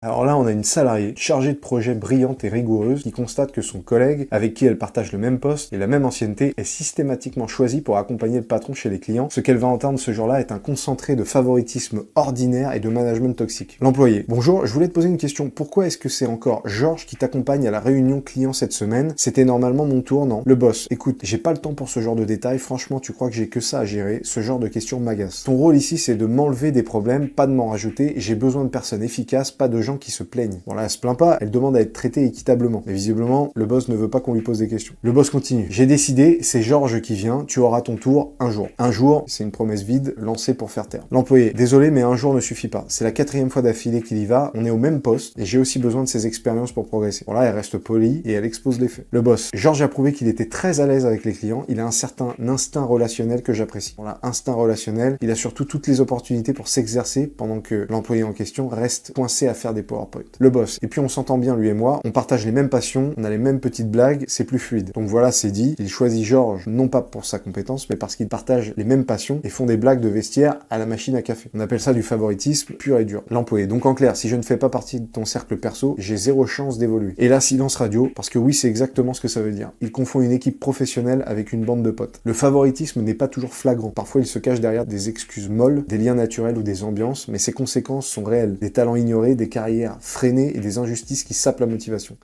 Alors là, on a une salariée chargée de projet brillante et rigoureuse qui constate que son collègue, avec qui elle partage le même poste et la même ancienneté, est systématiquement choisi pour accompagner le patron chez les clients. Ce qu'elle va entendre ce jour-là est un concentré de favoritisme ordinaire et de management toxique. L'employé: bonjour, je voulais te poser une question. Pourquoi est-ce que c'est encore Georges qui t'accompagne à la réunion client cette semaine? C'était normalement mon tour, non? Le boss: écoute, j'ai pas le temps pour ce genre de détails, franchement tu crois que j'ai que ça à gérer? Ce genre de questions m'agace. Ton rôle ici c'est de m'enlever des problèmes, pas de m'en rajouter. J'ai besoin de personnes efficaces, pas de gens qui se plaignent. Bon là, elle se plaint pas, elle demande à être traitée équitablement. Mais visiblement, le boss ne veut pas qu'on lui pose des questions. Le boss continue: j'ai décidé, c'est Georges qui vient, tu auras ton tour un jour. Un jour, c'est une promesse vide, lancée pour faire taire. L'employé: désolé, mais un jour ne suffit pas. C'est la 4e fois d'affilée qu'il y va, on est au même poste, et j'ai aussi besoin de ses expériences pour progresser. Bon là, elle reste polie, et elle expose les faits. Le boss: Georges a prouvé qu'il était très à l'aise avec les clients, il a un certain instinct relationnel que j'apprécie. Bon là, instinct relationnel, il a surtout toutes les opportunités pour s'exercer pendant que l'employé en question reste coincé à faire des PowerPoint. Le boss: et puis on s'entend bien lui et moi, on partage les mêmes passions, on a les mêmes petites blagues, c'est plus fluide. Donc voilà, c'est dit, il choisit Georges non pas pour sa compétence, mais parce qu'ils partagent les mêmes passions et font des blagues de vestiaire à la machine à café. On appelle ça du favoritisme pur et dur. L'employé: donc en clair, si je ne fais pas partie de ton cercle perso, j'ai zéro chance d'évoluer. Et là, silence radio, parce que oui, c'est exactement ce que ça veut dire. Il confond une équipe professionnelle avec une bande de potes. Le favoritisme n'est pas toujours flagrant. Parfois, il se cache derrière des excuses molles, des liens naturels ou des ambiances, mais ses conséquences sont réelles. Des talents ignorés, des carrières freinées et des injustices qui sapent la motivation.